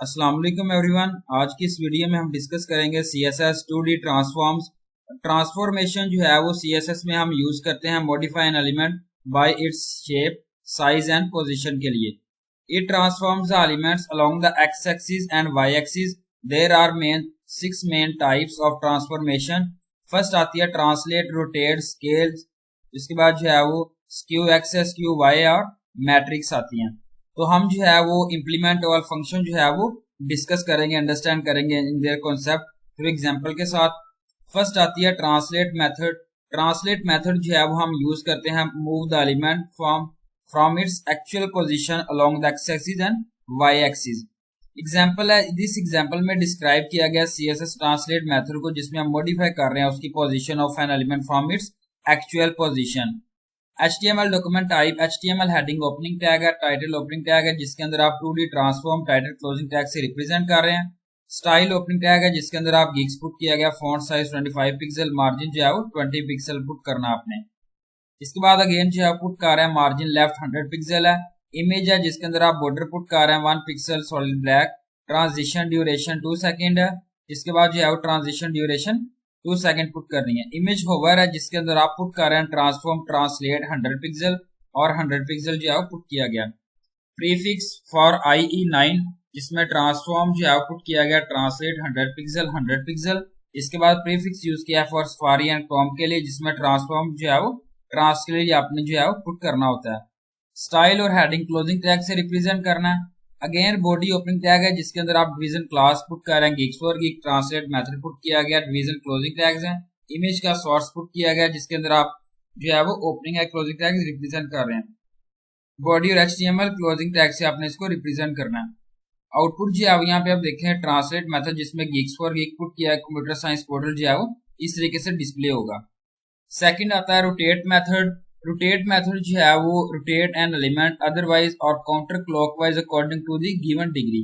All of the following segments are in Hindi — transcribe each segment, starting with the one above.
अस्सलाम वालेकुम एवरीवन। आज की इस वीडियो में हम डिस्कस करेंगे CSS 2D ट्रांसफॉर्म्स। ट्रांसफॉर्मेशन जो है वो CSS में हम यूज करते हैं modify an element by its shape, size and position के लिए। It transforms the elements along the X axis and Y axis. There are six main types of transformation. First आती है ट्रांसलेट, रोटेट, स्केल। इसके बाद जो है वो स्क्यू एक्स, स्क्यू वाई और मैट्रिक्स आती हैं। तो हम जो है वो इम्प्लीमेंट और फंक्शन जो है वो डिस्कस करेंगे, अंडरस्टैंड करेंगे in their concept through example के साथ। फर्स्ट आती है ट्रांसलेट मेथड। ट्रांसलेट मेथड जो है वो हम यूज करते हैं move the element from its actual position along the X axis and Y axis. Example है, इस एग्जांपल में डिस्क्राइब किया गया CSS ट्रांसलेट मेथड को, जिसमें हम मॉडिफाई कर रहे हैं उसकी position of an element from its actual position. HTML document type, HTML heading opening tag है, टाइटल ओपनिंग टैग है जिसके अंदर आप 2D transform title closing tag से रिप्रेजेंट कर रहे हैं। स्टाइल ओपनिंग टैग है जिसके अंदर आप गिग्स पुट किया गया, फॉन्ट साइज 25 पिक्सल, मार्जिन जो है वो 20 पिक्सल पुट करना आपने। इसके बाद अगेन जो है पुट कर रहे हैं मार्जिन लेफ्ट 100 पिक्सल है। इमेज है जिसके अंदर आप बॉर्डर पुट कर रहे हैं 1 pixel solid black. Transition duration 2 second है। इसके बाद जो है वो ट्रांजिशन ड्यूरेशन 2 सेकेंड पुट करनी है। इमेज होवर है जिसके अंदर आप पुट कर रहे हैं ट्रांसफॉर्म ट्रांसलेट 100 पिक्सल और 100 पिक्सल जो है पुट किया गया। प्रीफिक्स फॉर IE9 जिसमें ट्रांसफॉर्म जो है पुट किया गया ट्रांसलेट 100 पिक्सल 100 पिक्सल। इसके बाद प्रीफिक्स यूज किया फॉर सफारी एंड कॉम के लिए, जिसमें ट्रांसफॉर्म जो है वो ट्रांस के लिए आपने जो है वो पुट करना होता है। स्टाइल और हेडिंग क्लोजिंग टैग से रिप्रेजेंट करना है। अगेन बॉडी ओपनिंग टैग है जिसके अंदर आप डिवीजन क्लास पुट कर रहे हैं, gigs for gig, translate method put किया गया, डिवीजन क्लोजिंग टैग्स हैं। इमेज का सोर्स पुट किया गया जिसके अंदर आप जो है वो ओपनिंग है क्लोजिंग टैग्स रिप्रेजेंट कर रहे हैं। बॉडी और HTML क्लोजिंग टैग से आपने इसको रिप्रेजेंट करना है। आउटपुट जो है यहाँ पे आप देखें ट्रांसलेट मेथड जिसमें गिग्स फॉर गिग पुट किया है, कंप्यूटर साइंस पोर्टल जो है वो इस तरीके से डिस्प्ले होगा। सेकंड आता है रोटेट मेथड। रोटेट मेथड जो है वो रोटेट एन एलिमेंट अदरवाइज और counter clockwise according to the given degree.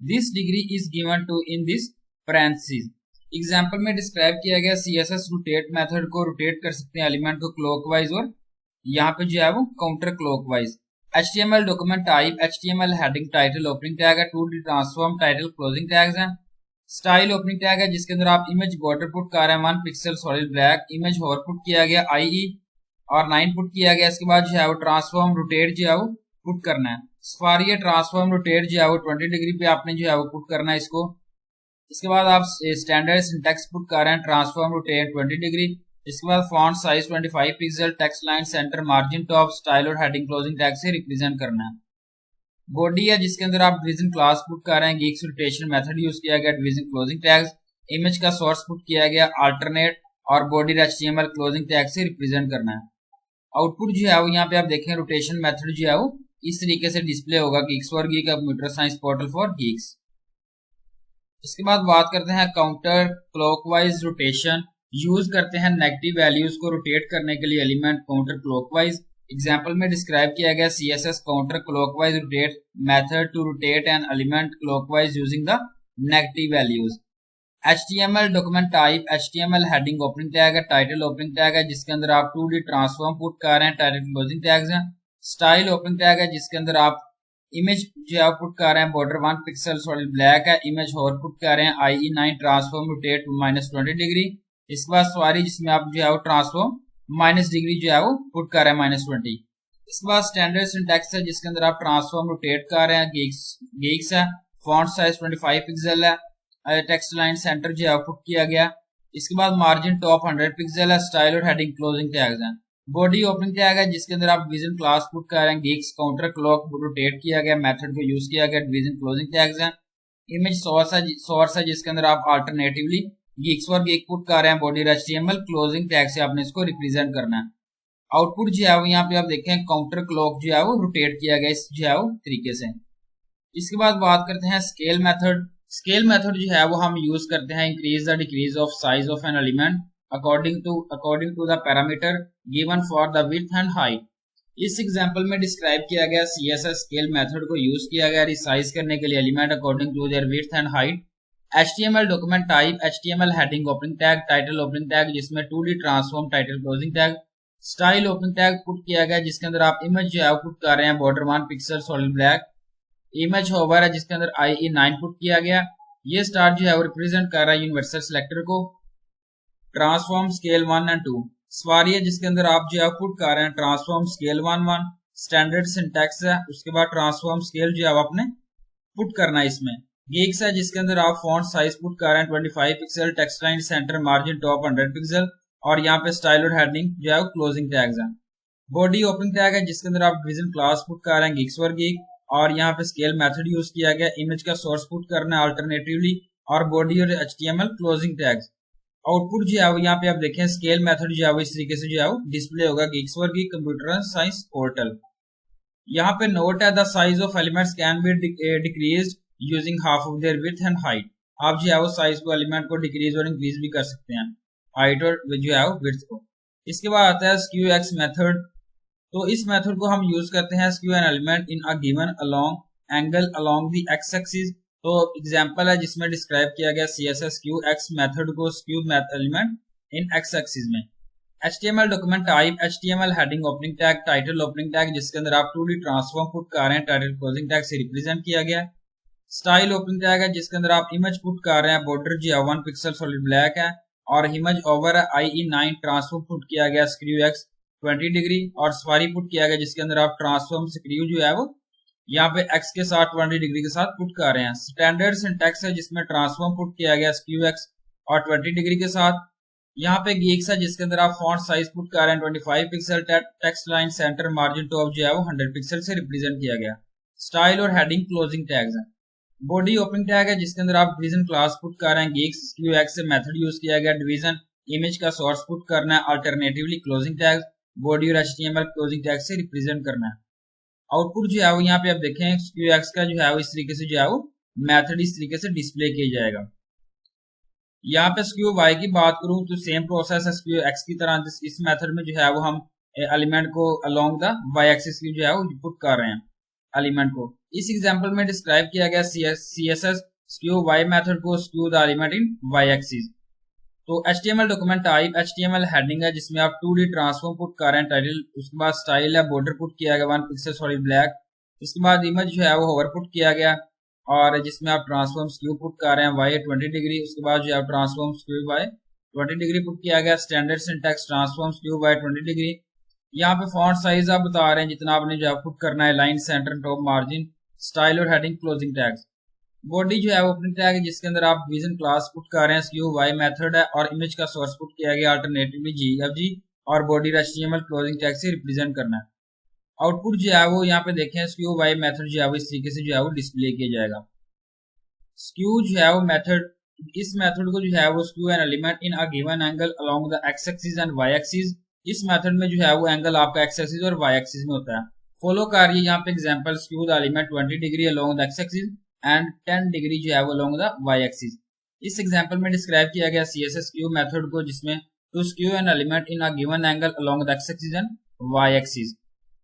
This degree is given to in this parenthesis. Example में डिस्क्राइब किया गया CSS रोटेट मेथड को रोटेट कर सकते हैं एलिमेंट को क्लॉकवाइज और यहाँ पे जो है वो counter clockwise. HTML document type, HTML heading title opening tag है, 2D transform title closing tags हैं। स्टाइल ओपनिंग टैग है जिसके अंदर आप इमेज बॉर्डर पुट कर रहे हैं 1 pixel solid black. Image hover put किया गया IE और 9 पुट किया गया। इसके बाद जो है वो ट्रांसफॉर्म रोटेट जो है वो पुट करना है। सफारी ट्रांसफॉर्म रोटेट जो है वो 20 डिग्री पे आपने जो है वो पुट करना है इसको। इसके बाद आप स्टैंडर्ड सिंटैक्स पुट कर रहे हैं ट्रांसफॉर्म रोटेट 20 डिग्री। इसके बाद font size 25 pixel, text line centre, margin top, style और हेडिंग क्लोजिंग टैग से रिप्रेजेंट करना है। बॉडी है जिसके अंदर आप डिवीजन क्लास पुट कर रहे हैं, गिग्स रोटेशन मेथड यूज किया गया, डिवीजन क्लोजिंग टैग्स। इमेज का सोर्स पुट किया गया अल्टरनेट और बॉडी HTML क्लोजिंग टैग से रिप्रेजेंट करना है। आउटपुट जो है वो यहाँ पे आप देखें रोटेशन मेथड जो है वो इस तरीके से डिस्प्ले होगा, gigs for gig, computer science portal for gigs. इसके बाद बात करते हैं काउंटर क्लॉकवाइज रोटेशन। यूज करते हैं नेगेटिव वैल्यूज को रोटेट करने के लिए एलिमेंट काउंटर क्लॉकवाइज। एग्जांपल में डिस्क्राइब किया गया CSS counter clockwise rotate method to rotate an element clockwise using the negative values. HTML document type, HTML heading opening tag है, टाइटल ओपनिंग टैग है जिसके अंदर आप 2D ट्रांसफॉर्म पुट कर रहे हैं, टाइटल क्लोजिंग टैग्स हैं। स्टाइल ओपनिंग टैग है जिसके अंदर आप इमेज जो है पुट कर रहे हैं, बॉर्डर 1 पिक्सल सॉलिड ब्लैक है। इमेज होवर पुट कर रहे हैं IE9 ट्रांसफॉर्म रोटेट -20 डिग्री। इसके बाद सवारी जिसमें आप जो है वो ट्रांसफॉर्म माइनस डिग्री जो है वो पुट कर रहे हैं -20। इसके बाद स्टैंडर्ड सिंटैक्स है जिसके अंदर आप ट्रांसफॉर्म रोटेट कर रहे हैं, गिग्स है, फॉन्ट साइज 25 पिक्सल है, टेक्स्ट लाइन सेंटर जो है पुट किया गया। इसके बाद मार्जिन टॉप 100 पिक्सल है, स्टाइल और हेडिंग क्लोजिंग टैग्स हैं। बॉडी ओपनिंग टैग है जिसके अंदर आप डिवीजन क्लास पुट कर रहे हैं, गिग्स काउंटर क्लॉक रोटेट किया गया, मेथड को यूज किया गया, डिवीजन क्लोजिंग टैग्स हैं। इमेज सोर्स है जिसके अंदर आप alternatively gigs for gig put कर रहे हैं, बॉडी HTML क्लोजिंग टैग से आपने इसको रिप्रेजेंट करना है। आउटपुट जो है वो यहाँ पे आप देखें काउंटर क्लॉक जो है वो रोटेट किया गया इस जो है वो तरीके से। इसके बाद बात करते हैं स्केल मेथड। स्केल मेथड जो है वो हम यूज करते हैं increase the decrease of size of an element according to the parameter given for the width and height. इस एग्जांपल में डिस्क्राइब किया गया CSS स्केल मेथड को यूज किया गया रिसाइज करने के लिए element according to their width and height. HTML document type, HTML heading opening tag, title opening tag जिसमें 2D transform title closing tag. Style opening tag put किया गया जिसके अंदर आप इमेज जो है पुट कर रहे हैं, border 1 pixel solid black. Image hover है जिसके अंदर IE9 पुट किया गया। ये स्टार जो है वो रिप्रेजेंट कर रहा है यूनिवर्सल सिलेक्टर को। ट्रांसफॉर्म स्केल 1 एंड 2 सवारी है जिसके अंदर आप जो है पुट कर रहे हैं ट्रांसफॉर्म स्केल 1 स्टैंडर्ड सिंटैक्स है। उसके बाद ट्रांसफॉर्म स्केल जो है आपने पुट करना है इसमें। गीक्स है जिसके अंदर आप फॉन्ट साइज पुट कर रहे हैं 25 pixel, text line centre margin top 100 pixel और यहाँ पे स्टाइल और हेडिंग जो है क्लोजिंग टैग्स हैं। बॉडी ओपनिंग टैग है जिसके अंदर आप डिवीजन क्लास पुट कर रहे हैं गीक्स फॉर गीक और यहाँ पे स्केल मेथड यूज किया गया। इमेज का सोर्स पुट करना है अल्टरनेटिवली और बॉडी और HTML क्लोजिंग टैग्स। आउटपुट जो है वो यहाँ पे आप देखें स्केल मेथड जो है वो इस तरीके से जो है वो डिस्प्ले होगा Geeks for geek computer science portal. यहाँ पे नोट है the size of elements can be decreased using half of their width and height. आप जो है वो साइज को एलिमेंट को डिक्रीज और इंक्रीज भी कर सकते हैं, हाइट और जो है वो विड्थ को। इसके बाद आता है स्क्यू एक्स मेथड। तो इस मेथड को हम यूज करते हैं skew an element in a given along angle along the X axis. तो एग्जांपल है जिसमें डिस्क्राइब किया गया CSS स्क्यू एक्स मेथड को skew element in x axis में। HTML document type HTML heading opening tag title opening tag जिसके अंदर आप 2D ट्रांसफॉर्म पुट कर रहे हैं टाइटल क्लोजिंग टैग से रिप्रेजेंट किया गया। स्टाइल ओपनिंग टैग है जिसके अंदर आप इमेज पुट कर रहे हैं बॉर्डर जो है 1 पिक्सल सॉलिड ब्लैक है और इमेज ओवर है IE9 ट्रांसफॉर्म पुट किया गया स्क्रू एक्स 20 डिग्री और सफारी पुट किया गया जिसके अंदर आप ट्रांसफॉर्म स्क्रू जो है वो यहाँ पे एक्स के साथ 20 डिग्री के साथ पुट कर रहे हैं। स्टैंडर्ड सिंटैक्स है जिसमें ट्रांसफॉर्म पुट किया गया स्क्रू एक्स और 20 डिग्री के साथ। यहाँ पे गीक्स है जिसके अंदर आप फॉन्ट साइज पुट कर रहे हैं 25 pixel, text line centre margin top जो है वो 100 पिक्सल से रिप्रेजेंट किया गया। स्टाइल और हेडिंग क्लोजिंग टैग्स है। बॉडी ओपनिंग टैग है जिसके अंदर आप डिवीजन क्लास पुट कर रहे हैं गीक्स स्क्यू एक्स से मेथड यूज किया गया। डिवीजन इमेज का सोर्स पुट करना है अल्टरनेटिवली क्लोजिंग टैग्स बॉडी और HTML क्लोजिंग टैग से रिप्रेजेंट करना है। आउटपुट जो है वो यहाँ पे आप देखें स्क्यू एक्स का जो है वो इस तरीके से जो है वो मेथड इस तरीके से डिस्प्ले किया जाएगा। यहाँ पे स्क्यू वाई की बात करूं तो सेम प्रोसेस है स्क्यू एक्स की तरह। इस मेथड में जो है वो हम एलिमेंट को अलोंग द वाई एक्सिस की जो है वो पुट कर रहे हैं एलिमेंट को। इस एग्जांपल में डिस्क्राइब किया गया CSS स्क्यू वाई मेथड को skew the element in Y axis. तो HTML document type HTML heading है जिसमें आप 2D ट्रांसफॉर्म पुट कर रहे हैं टाइटल। उसके बाद स्टाइल है बॉर्डर पुट किया गया 1 पिक्सल सॉलिड ब्लैक। इसके बाद इमेज जो है वो होवर पुट किया गया और जिसमें आप ट्रांसफॉर्म स्क्यू पुट कर रहे हैं वाई 20 डिग्री। उसके बाद जो है transform skew Y 20 degree put किया गया। Standard syntax transform skew Y 20 degree. यहाँ पे फॉन्ट साइज आप बता रहे हैं जितना आपने जो है पुट करना है, line centre top margin style और हेडिंग क्लोजिंग टैग्स। बॉडी जो है ओपनिंग टैग है जिसके अंदर आप डिवीजन क्लास पुट कर रहे हैं स्क्यू वाई मेथड है और इमेज का सोर्स पुट किया गया अल्टरनेटिवली GFG और बॉडी HTML क्लोजिंग टैग से रिप्रेजेंट करना है। आउटपुट जो है वो यहाँ पे देखें स्क्यू वाई मेथड जो है वो इस तरीके से जो है वो डिस्प्ले किया जाएगा। स्क्यू जो है वो मेथड, इस मेथड को जो है वो skew an element in a given angle along the X axis and Y axis. इस मेथड में जो है वो एंगल आपका एक्स एक्सिस और वाई एक्सिस में होता है। फॉलो करिए यहाँ पे example skew the element 20 degree along the X axis and 10 degree जो है वो अलोंग द वाई एक्सिस। इस एग्जांपल में डिस्क्राइब किया गया CSS स्क्यू मेथड को जिसमें to skew an element in a given angle along the X axis and Y axis.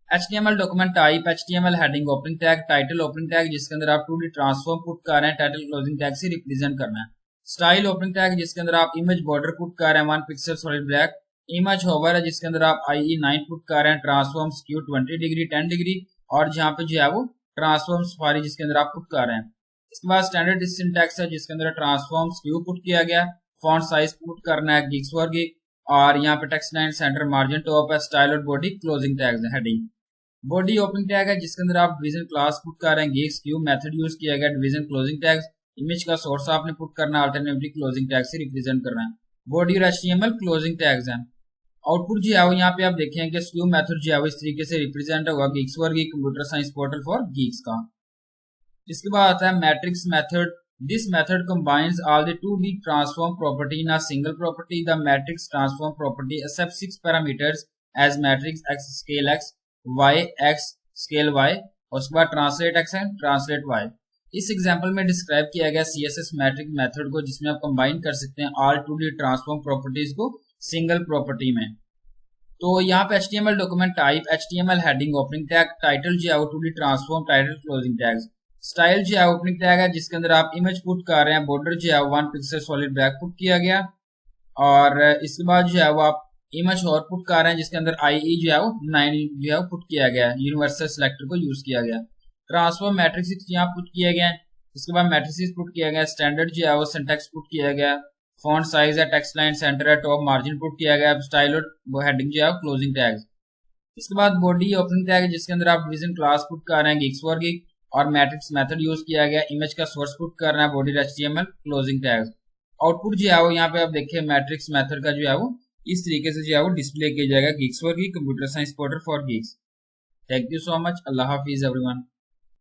HTML document type HTML heading opening tag title opening tag जिसके अंदर आप 2D ट्रांसफॉर्म पुट कर रहे हैं टाइटल क्लोजिंग टैग से रिप्रेजेंट करना है। स्टाइल ओपनिंग टैग जिसके अंदर आप इमेज बॉर्डर पुट कर रहे हैं 1 pixel solid black. Image hover है जिसके अंदर आप IE9 पुट कर रहे हैं ट्रांसफॉर्म स्क्यू 20 डिग्री 10 डिग्री और जहाँ पे जो है वो ट्रांसफॉर्म सफारी जिसके अंदर आप पुट कर रहे हैं। इसके बाद स्टैंडर्ड सिंटैक्स है जिसके अंदर ट्रांसफॉर्म स्क्यू पुट किया गया। फॉन्ट साइज पुट करना है गीक्स फॉर गीक और यहाँ पे text line centre margin top है स्टाइल और बॉडी क्लोजिंग टैग्स है हेडिंग। बॉडी ओपनिंग टैग है जिसके अंदर आप डिवीजन क्लास पुट कर रहे हैं गीक्स क्यू मेथड यूज किया गया। डिवीजन क्लोजिंग टैग्स इमेज का सोर्स आपने पुट करना है अल्टरनेटिवली क्लोजिंग टैग से रिप्रेजेंट करना है। बॉडी और HTML क्लोजिंग टैग्स हैं। आउटपुट जो है वो यहाँ पे आप देखें कि स्क्यू मेथड जो है वो इस तरीके से रिप्रेजेंट होगा Geeks for geek computer science portal for Geeks का। इसके बाद आता है matrix method. This method combines all the 2D transform property in a single property. The matrix transform property accepts 6 parameters as matrix x scale x, y x scale y और उसके बाद translate x and translate y। इस एग्जांपल में डिस्क्राइब किया गया CSS मैट्रिक्स मेथड को जिसमें आप कंबाइन कर सकते हैं ऑल 2D ट्रांसफॉर्म प्रॉपर्टीज को सिंगल प्रॉपर्टी में। तो यहाँ पे HTML document type HTML heading opening tag title जो है वो 2D transform title closing tags. Style जो है ओपनिंग टैग है जिसके अंदर आप इमेज पुट कर रहे हैं बॉर्डर जो है 1 पिक्सल सॉलिड ब्लैक पुट किया गया और इसके बाद जो है वो आप इमेज और पुट कर रहे हैं जिसके अंदर IE जो है वो 9 जो है पुट किया गया यूनिवर्सल सिलेक्टर को यूज किया गया। ट्रांसफॉर्म मैट्रिक्स यहाँ पुट किया गया है। इसके बाद मैट्रिक्स पुट किया गया, स्टैंडर्ड जो है वो सिंटैक्स पुट किया गया, फॉन्ट साइज है, टेक्स्ट लाइन सेंटर है, टॉप मार्जिन पुट किया गया, स्टाइल और वो हेडिंग जो है क्लोजिंग टैग। इसके बाद बॉडी ओपनिंग टैग है जिसके अंदर आप डिवीजन क्लास पुट कर रहे हैं गिग्स फॉर गिग, और मैट्रिक्स मेथड यूज किया गया, इमेज का सोर्स पुट करना है, body HTML, closing tag. Output जो है वो यहाँ पे आप देखिए मैट्रिक्स मेथड का जो है वो इस तरीके से जो है वो डिस्प्ले किया जाएगा gigs for gig computer science portal for gigs. Thank you so much. Allah Hafiz everyone.